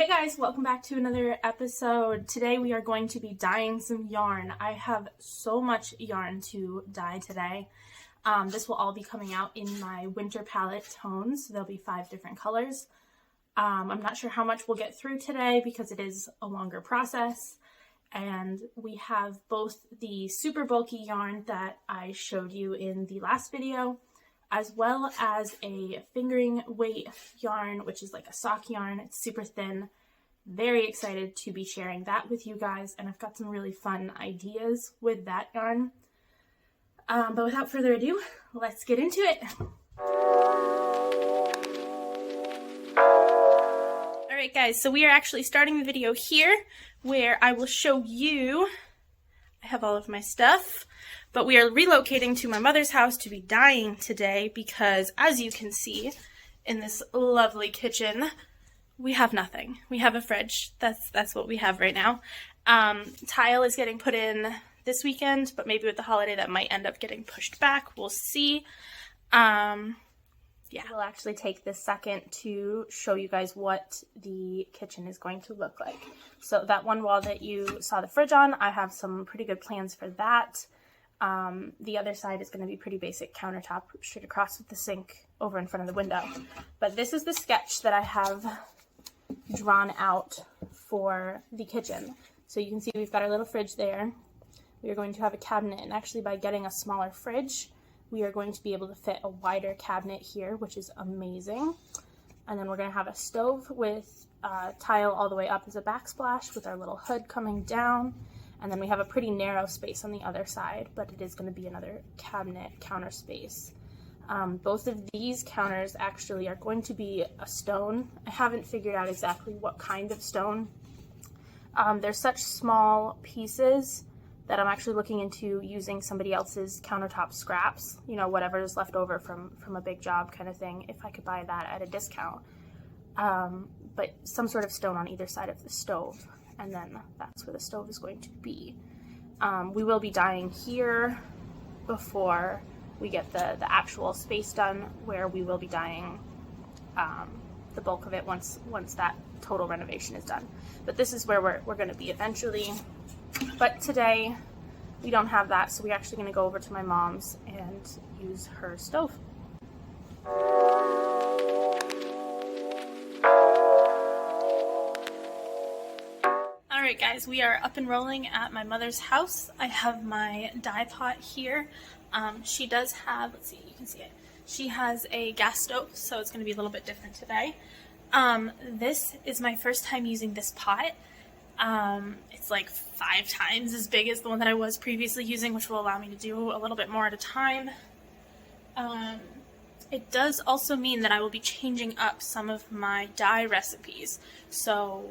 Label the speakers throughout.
Speaker 1: Hey guys, welcome back to another episode. Today we are going to be dyeing some yarn. I have so much yarn to dye today. This will all be coming out in my winter palette tones. There'll be 5 different colors. I'm not sure how much we'll get through today because it is a longer process. And we have both the super bulky yarn that I showed you in the last video, as well as a fingering weight yarn, which is like a sock yarn. It's super thin. Very excited to be sharing that with you guys, and I've got some really fun ideas with that yarn. But without further ado, let's get into it. Alright guys, so we are actually starting the video here where I will show you, I have all of my stuff, but we are relocating to my mother's house to be dyeing today because, as you can see in this lovely kitchen, we have nothing. We have a fridge. That's what we have right now. Tile is getting put in this weekend, but maybe with the holiday that might end up getting pushed back. We'll see. Yeah, we'll actually take this second to show you guys what the kitchen is going to look like. So that one wall that you saw the fridge on, I have some pretty good plans for that. The other side is going to be pretty basic countertop straight across with the sink over in front of the window. But this is the sketch that I have drawn out for the kitchen. So you can see we've got our little fridge there. We are going to have a cabinet, and actually by getting a smaller fridge, we are going to be able to fit a wider cabinet here, which is amazing. And then we're going to have a stove with tile all the way up as a backsplash with our little hood coming down. And then we have a pretty narrow space on the other side, but it is going to be another cabinet counter space. Both of these counters actually are going to be a stone. I haven't figured out exactly what kind of stone. They're such small pieces that I'm actually looking into using somebody else's countertop scraps, you know, whatever is left over from a big job kind of thing, if I could buy that at a discount. But some sort of stone on either side of the stove, and then that's where the stove is going to be. We will be dyeing here before we get the actual space done, where we will be dyeing the bulk of it once that total renovation is done. But this is where we're going to be eventually. But today we don't have that, so we're actually going to go over to my mom's and use her stove. Alright guys, we are up and rolling at my mother's house. I have my dye pot here. She does have, let's see, you can see it. She has a gas stove, so it's going to be a little bit different today. This is my first time using this pot. It's like 5 times as big as the one that I was previously using, which will allow me to do a little bit more at a time. It does also mean that I will be changing up some of my dye recipes. So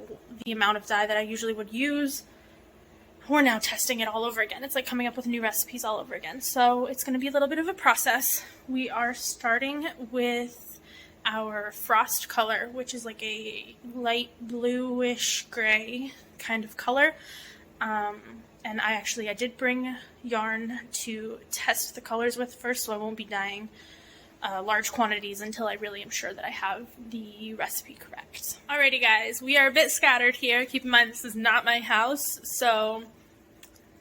Speaker 1: the amount of dye that I usually would use, we're now testing it all over again. It's like coming up with new recipes all over again. So it's going to be a little bit of a process. We are starting with our frost color, which is like a light bluish gray kind of color. And I did bring yarn to test the colors with first, so I won't be dyeing large quantities until I really am sure that I have the recipe correct. Alrighty guys, we are a bit scattered here. Keep in mind this is not my house, so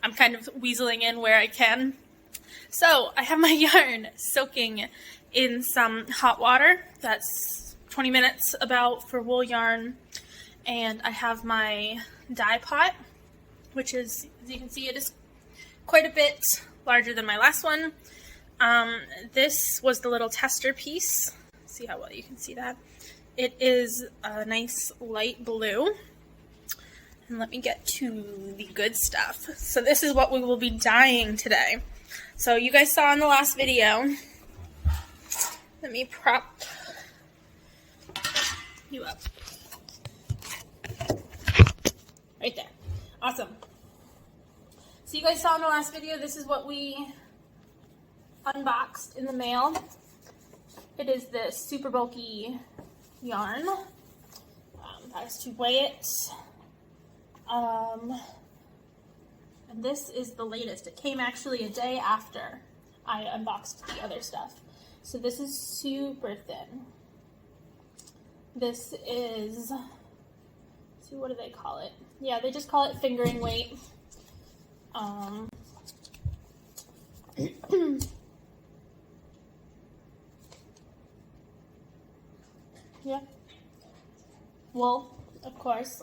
Speaker 1: I'm kind of weaseling in where I can. So I have my yarn soaking in some hot water. That's 20 minutes about for wool yarn. And I have my dye pot, which is, as you can see, it is quite a bit larger than my last one. This was the little tester piece. See how well you can see that. It is a nice light blue. And let me get to the good stuff. So this is what we will be dyeing today. So you guys saw in the last video. Let me prop you up. Right there. Awesome. So you guys saw in the last video, this is what we unboxed in the mail. It is the super bulky yarn. That is to weigh it. And this is the latest. It came actually a day after I unboxed the other stuff. So this is super thin. This is see, what do they call it? Yeah, they just call it fingering weight. Yeah. Wool, of course.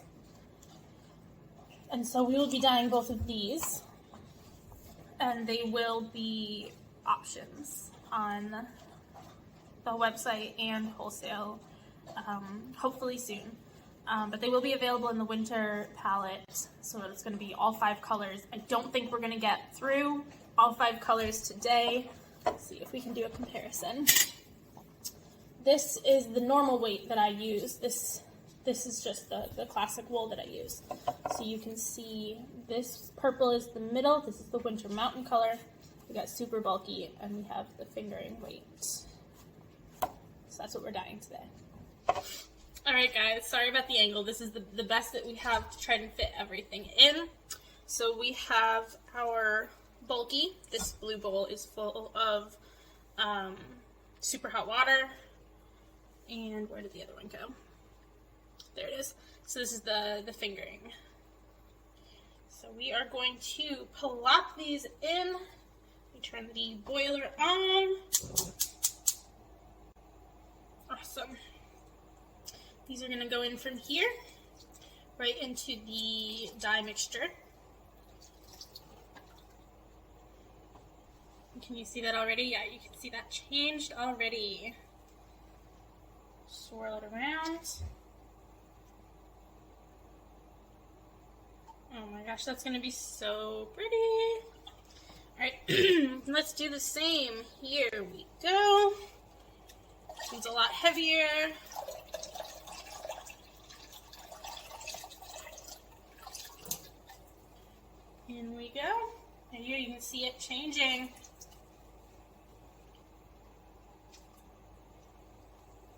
Speaker 1: And so we will be dyeing both of these, and they will be options on the website and wholesale, hopefully soon. But they will be available in the winter palette, so it's going to be all 5 colors. I don't think we're going to get through all 5 colors today. Let's see if we can do a comparison. This is the normal weight that I use. This is just the classic wool that I use. So you can see this purple is the middle. This is the winter mountain color. We got super bulky, and we have the fingering weight. So that's what we're dyeing today. All right, guys, sorry about the angle. This is the best that we have to try to fit everything in. So we have our bulky. This blue bowl is full of super hot water. And where did the other one go? There it is. So this is the fingering. So we are going to plop these in. We turn the boiler on. Awesome. These are going to go in from here, right into the dye mixture. Can you see that already? Yeah, you can see that changed already. Swirl it around. Oh my gosh, that's going to be so pretty. Alright, let's do the same. Here we go. This one's a lot heavier. In we go. And here you can see it changing.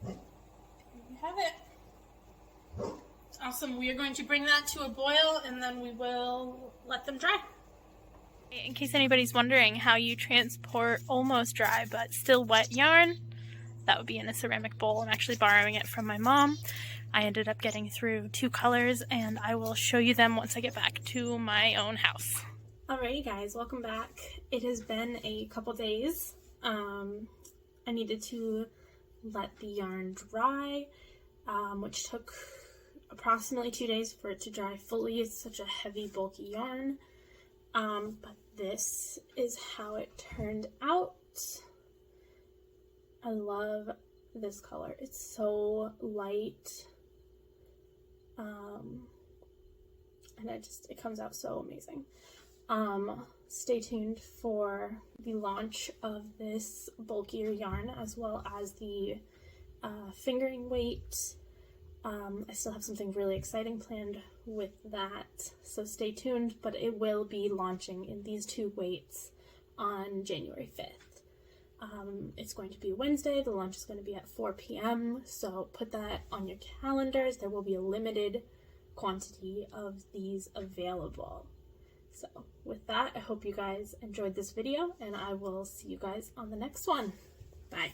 Speaker 1: There you have it. Awesome. We are going to bring that to a boil, and then we will let them dry. In case anybody's wondering how you transport almost dry but still wet yarn, that would be in a ceramic bowl. I'm actually borrowing it from my mom. I ended up getting through 2 colors, and I will show you them once I get back to my own house. Alrighty guys, welcome back. It has been a couple days. I needed to let the yarn dry, which took approximately 2 days for it to dry fully. It's such a heavy, bulky yarn. But this is how it turned out. I love this color. It's so light. And it comes out so amazing. Stay tuned for the launch of this bulkier yarn, as well as the fingering weight. I still have something really exciting planned with that, so stay tuned, but it will be launching in these 2 weights on January 5th. It's going to be Wednesday. The launch is going to be at 4 p.m., so put that on your calendars. There will be a limited quantity of these available. So with that, I hope you guys enjoyed this video, and I will see you guys on the next one. Bye.